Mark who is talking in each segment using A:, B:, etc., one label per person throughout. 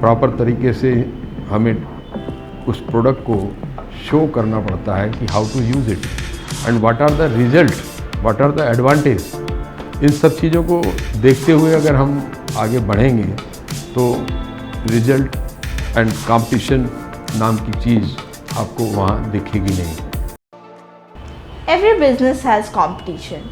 A: Proper तरीके से हमें उस प्रोडक्ट को शो करना पड़ता है कि how to use it and what are the result, what are the advantage. इन सब चीज़ों को देखते हुए अगर हम आगे बढ़ेंगे तो रिजल्ट एंड कंपटीशन नाम की चीज़ आपको वहाँ दिखेगी नहीं।
B: Every business has competition,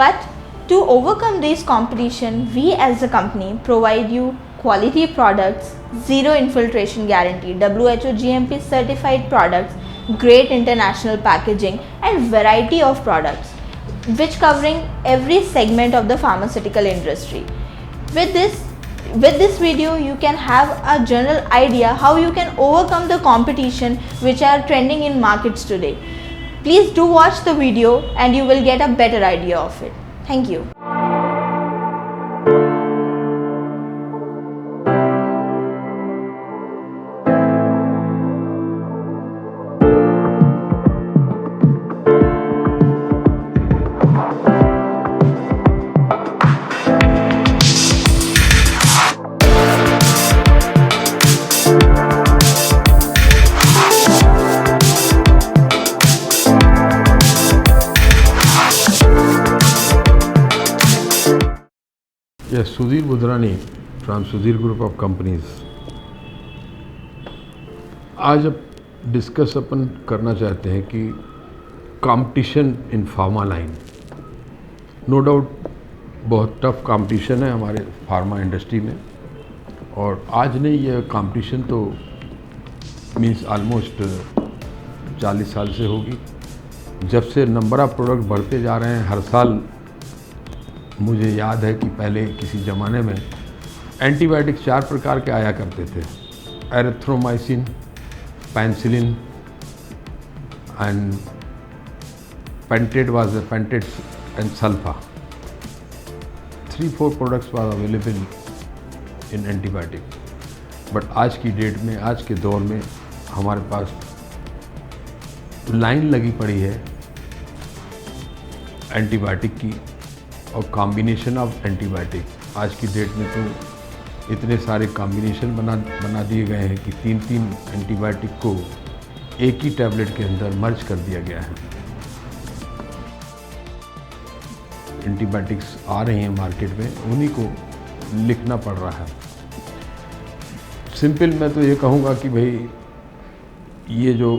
B: but to overcome this competition, we as a company provide you quality products, zero infiltration guarantee, WHO GMP certified products, great international packaging and variety of products which covering every segment of the pharmaceutical industry. With this video you can have a general idea how you can overcome the competition which are trending in markets today. Please do watch the video and you will get a better idea of it. Thank you.
A: Yes, Sudhir Budrani from Sudhir Group of Companies। आज अब discuss अपन करना चाहते हैं कि competition in pharma line. No doubt बहुत tough competition है हमारे pharma industry में, और आज नहीं, ये कंपटीशन तो मीन्स ऑलमोस्ट 40 साल से होगी। जब से नंबर ऑफ़ प्रोडक्ट बढ़ते जा रहे हैं हर साल। मुझे याद है कि पहले किसी ज़माने में एंटीबायोटिक्स 4 प्रकार के आया करते थे, erythromycin, penicillin and pentids was pentids and sulfa. 3-4 products was available in antibiotic. But आज की डेट में, आज के दौर में हमारे पास लाइन लगी पड़ी है एंटीबायोटिक की, और कॉम्बिनेशन ऑफ एंटीबायोटिक। आज की डेट में तो इतने सारे कॉम्बिनेशन बना दिए गए हैं कि 3-3 एंटीबायोटिक को एक ही टैबलेट के अंदर मर्ज कर दिया गया है। एंटीबायोटिक्स आ रही हैं मार्केट में, उन्हीं को लिखना पड़ रहा है। सिंपल मैं तो ये कहूँगा कि भाई ये जो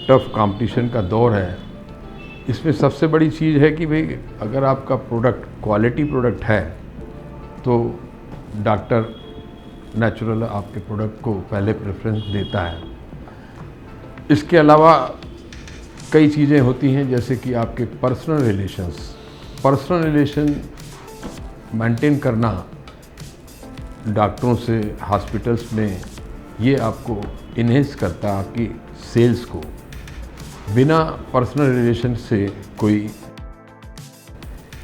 A: टफ कंपटीशन का दौर है, इसमें सबसे बड़ी चीज़ है कि भाई अगर आपका प्रोडक्ट क्वालिटी प्रोडक्ट है तो डॉक्टर नेचुरल आपके प्रोडक्ट को पहले प्रेफरेंस देता है। इसके अलावा कई चीज़ें होती हैं, जैसे कि आपके पर्सनल रिलेशन मेंटेन करना डॉक्टरों से, हॉस्पिटल्स में, ये आपको इन्हेंस करता है आपकी सेल्स को। बिना पर्सनल रिलेशन से कोई,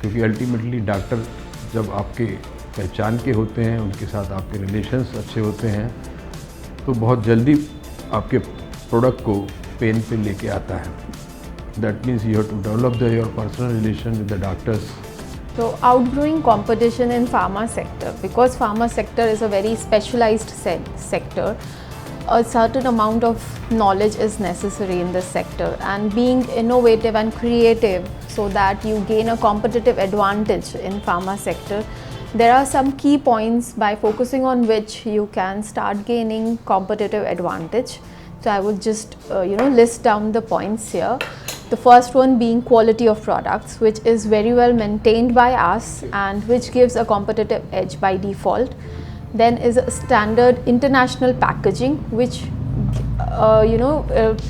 A: क्योंकि अल्टीमेटली डॉक्टर जब आपके पहचान के होते हैं, उनके साथ आपके रिलेशंस अच्छे होते हैं, तो बहुत जल्दी आपके प्रोडक्ट को पेन पे लेके आता है। That means you have to develop your personal relation with the doctors.
C: So outgrowing competition in pharma sector, because pharma sector is a very specialized sector, a certain amount of knowledge is necessary in this sector, and being innovative and creative so that you gain a competitive advantage in pharma sector, there are some key points by focusing on which you can start gaining competitive advantage. So I would just list down the points here. The first one being quality of products, which is very well maintained by us and which gives a competitive edge by default. Then is a standard international packaging, which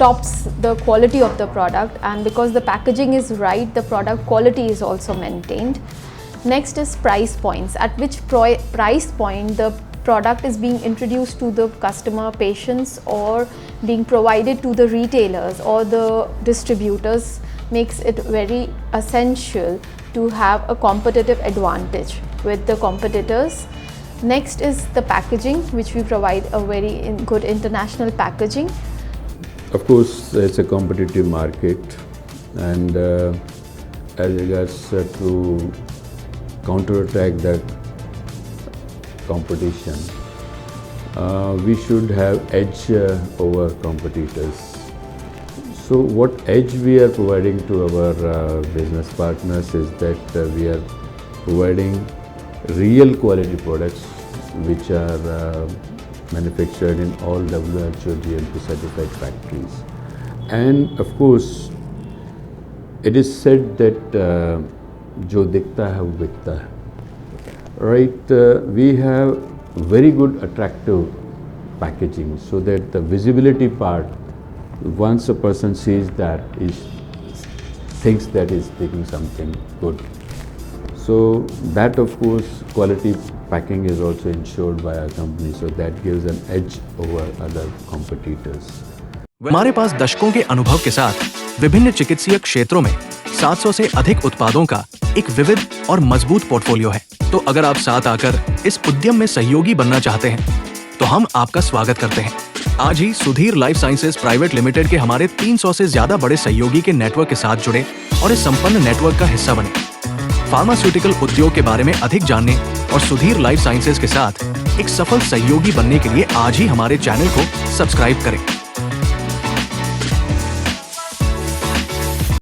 C: tops the quality of the product, and because the packaging is right, the product quality is also maintained. Next is price points, at which price point the product is being introduced to the customer, patients, or being provided to the retailers or the distributors, makes it very essential to have a competitive advantage with the competitors. Next is the packaging, which we provide a very good international packaging.
D: Of course, it's a competitive market, and as regards to counterattack that competition, we should have edge over competitors. So what edge we are providing to our business partners is that we are providing real quality products which are manufactured in all WHO GMP certified factories. And of course, it is said that जो दिखता है वो बिकता है. Right, we have very good attractive packaging so that the visibility part, once a person sees that, is thinks that is taking something good. So that of course quality packing is also ensured by our company, so that gives an edge over other competitors.
E: हमारे पास दशकों के अनुभव के साथ विभिन्न चिकित्सीय क्षेत्रों में 700 से अधिक उत्पादों का एक विविध और मजबूत पोर्टफोलियो है। तो अगर आप साथ आकर इस उद्यम में सहयोगी बनना चाहते हैं तो हम आपका स्वागत करते हैं। आज ही Sudhir life sciences private limited के हमारे 300 से ज्यादा बड़े सहयोगी के नेटवर्क के साथ जुड़े और इस संपन्न नेटवर्क का हिस्सा बने। फार्मास्यूटिकल उद्योग के बारे में अधिक जानने और सुधीर लाइफ साइंसेज के साथ एक सफल सहयोगी बनने के लिए आज ही हमारे चैनल को सब्सक्राइब करें।